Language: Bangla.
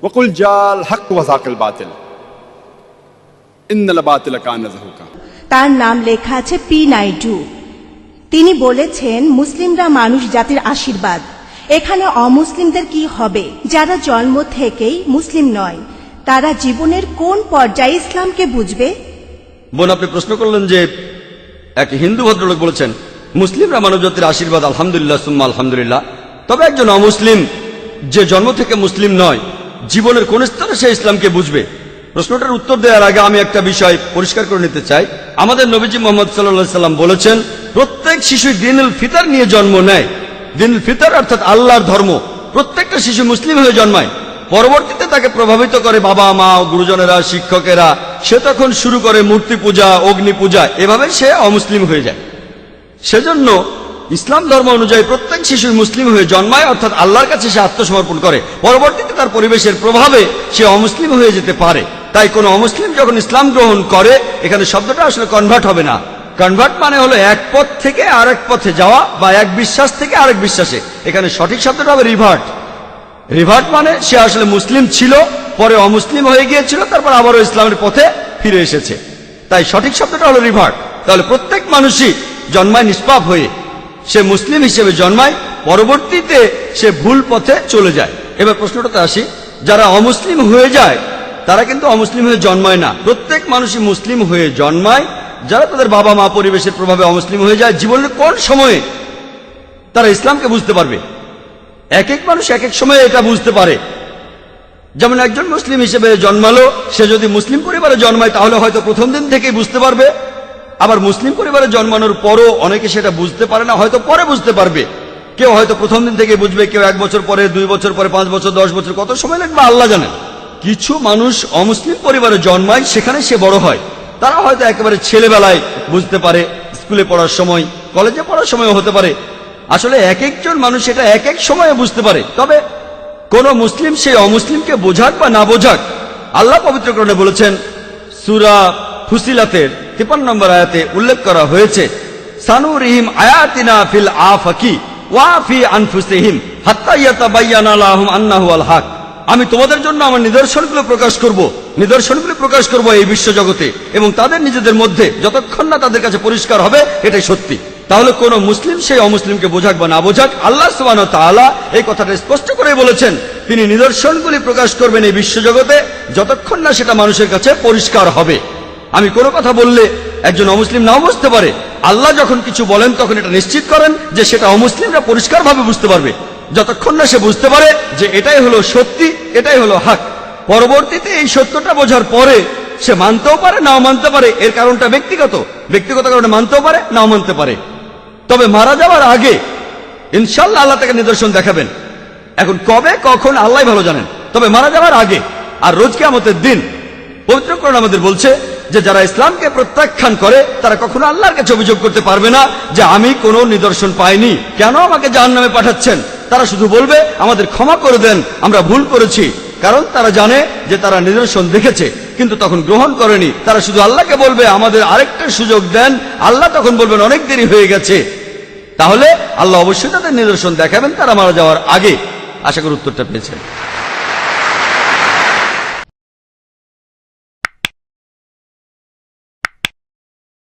वकुल जाल हक वज़ाकिल बातिल इन्नल बातिल कान ज़हूका। তার নাম লেখা আছে পি নাইডু। তিনি বলেছেন, মুসলিমরা মানুষ জাতির আশীর্বাদ। এখানে অমুসলিমদের কি হবে? যারা জন্ম থেকেই মুসলিম নয়, তারা জীবনের কোন পর্যায়ে ইসলামকে বুঝবে? বোন, আপনি প্রশ্ন করলেন যে এক হিন্দু ভদ্রলোক বলেছেন মুসলিমরা মানবজাতির আশীর্বাদ, আলহামদুলিল্লাহ সুম্মা আলহামদুলিল্লাহ। তবে একজন অমুসলিম যে জন্ম থেকে মুসলিম নয়, জীবনের কোন স্তরে সে ইসলামকে বুঝবে? প্রশ্নটার উত্তর দেওয়ার আগে আমি একটা বিষয় পরিষ্কার করে নিতে চাই। আমাদের নবীজি মুহাম্মদ সাল্লাল্লাহু আলাইহি সাল্লাম বলেছেন, প্রত্যেক শিশু দীনুল ফিতর নিয়ে জন্ম নেয়। দীনুল ফিতর অর্থাৎ আল্লাহর ধর্ম। প্রত্যেকটা শিশু মুসলিম হয়ে জন্মায়। পরবর্তীতে তাকে প্রভাবিত করে বাবা মা, গুরুজনেরা, শিক্ষকেরা। সে তখন শুরু করে মূর্তি পূজা, অগ্নি পূজা, এভাবে সে অমুসলিম হয়ে যায়। সেজন্য ইসলাম ধর্ম অনুযায়ী প্রত্যেক শিশু মুসলিম হয়ে জন্মায়, অর্থাৎ আল্লাহর কাছে সে আত্মসমর্পণ করে। পরবর্তীতে তার পরিবেশের প্রভাবে সে অমুসলিম হয়ে যেতে পারে। তাই কোন অমুসলিম যখন ইসলাম গ্রহণ করে, এখানে শব্দটা আসলে কনভার্ট হবে না। কনভার্ট মানে হলো এক পথ থেকে আরেক পথে যাওয়া, বা এক বিশ্বাস থেকে আরেক বিশ্বাসে। এখানে সঠিক শব্দটা হবে রিভার্ট। রিভার্ট মানে সে আসলে মুসলিম ছিল, পরে অমুসলিম হয়ে গিয়েছিল, তারপর আবারও ইসলামের পথে ফিরে এসেছে। তাই সঠিক শব্দটা হলো রিভার্ট। তাহলে প্রত্যেক মানুষই জন্মায় নিষ্পাপ হয়ে, সে মুসলিম হিসেবে জন্মায়, পরবর্তীতে সে ভুল পথে চলে যায়। এবার প্রশ্নটাতে আসি, যারা অমুসলিম হয়ে যায় তারা কিন্তু অমুসলিম হয়ে জন্মায় না। প্রত্যেক মানুষই মুসলিম হয়ে জন্মায়। যারা তাদের বাবা মা, পরিবেশের প্রভাবে অমুসলিম হয়ে যায়, জীবনের কোন সময়ে তারা ইসলামকে বুঝতে পারবে? এক এক মানুষ এক এক সময়ে এটা বুঝতে পারে। যেমন একজন মুসলিম হিসেবে জন্মালো, সে যদি মুসলিম পরিবারে জন্মায় তাহলে হয়তো প্রথম দিন থেকেই বুঝতে পারবে। আবার মুসলিম পরিবারে জন্মানোর পরও অনেকে সেটা বুঝতে পারে না, হয়তো পরে বুঝতে পারবে। কেউ হয়তো প্রথম দিন থেকে বুঝবে, কেউ 1 বছর পরে, 2 বছর পরে, 5 বছর, 10 বছর, কত সময় লাগবে আল্লাহ জানেন। কিছু মানুষ অমুসলিম পরিবারে জন্মায়, সেখানে সে বড় হয়। তারা হয়তো একেবারে ছেলেবেলায় বুঝতে পারে, স্কুলে পড়ার সময়, কলেজে পড়ার সময়ও হতে পারে। আসলে এক একজন মানুষ এটা এক এক সময়ে বুঝতে পারে। তবে কোন মুসলিম সেই অমুসলিমকে বোঝাক বা না বোঝাক, আল্লাহ পবিত্র কোরআনে বলেছেন, সূরা ফুসিলাতের 53 নম্বর আয়াতে উল্লেখ করা হয়েছে, সানুরিহিম আয়াতিনা ফিল আফাকি ওয়া ফি আনফুসিহিম হাত্তা ইয়াতাবায়্যানা লাহুম আন্নাহু আল হক। আমি তোমাদের জন্য আমার নিদর্শনগুলো প্রকাশ করব এই বিশ্বজগতে এবং তাদের নিজেদের মধ্যে, যতক্ষণ না তাদের কাছে পরিষ্কার হবে এটাই সত্যি। তাহলে কোন মুসলিম সেই অমুসলিমকে বোঝাক বা না বোঝাক, আল্লাহ সুবহানাহু ওয়া তাআলা এই কথাটা স্পষ্ট করে বলেছেন, তিনি নিদর্শনগুলি প্রকাশ করবেন এই বিশ্বজগতে যতক্ষণ না সেটা মানুষের কাছে পরিষ্কার হবে। আমি কোনো কথা বললে একজন অমুসলিম নাও বুঝতে পারে, আল্লাহ যখন কিছু বলেন তখন এটা নিশ্চিত করেন যে সেটা অমুসলিমরা পরিষ্কারভাবে বুঝতে পারবে, যতক্ষণ না সে বুঝতে পারে যে এটাই হলো সত্যি, এটাই হলো হক। পরবর্তীতে এই সত্যটা বোঝার পরে সে মানতেও পারে, নাও মানতে পারে। এর কারণটা ব্যক্তিগত কারণে মানতেও পারে, নাও মানতে পারে। তবে মারা যাওয়ার আগে ইনশাআল্লাহ আল্লাহ তাকে নিদর্শন দেখাবেন। এখন কবে কখন আল্লাহ ভালো জানেন, তবে মারা যাওয়ার আগে আর রোজ কিয়ামতের দিন পবিত্র কোরআন আমাদের বলছে যে যারা ইসলামকে প্রত্যাখ্যান করে তারা কখনো আল্লাহর কাছে অভিযোগ করতে পারবে না যে আমি কোনো নিদর্শন পাইনি, কেন আমাকে জাহান্নামে পাঠাচ্ছেন। তারা শুধু বলবে আমাদের ক্ষমা করে দেন, আমরা ভুল করেছি। কারণ তারা জানে যে তারা নিদর্শন দেখেছে কিন্তু তখন গ্রহণ করেনি। তারা শুধু আল্লাহকে বলবে আমাদের আরেকটা সুযোগ দেন, আল্লাহ তখন বলবেন অনেক দেরি হয়ে গেছে। তাহলে আল্লাহ অবশ্যই তাদের নিদর্শন দেখাবেন তারা মারা যাওয়ার আগে। আশা করি উত্তরটা পেয়েছেন।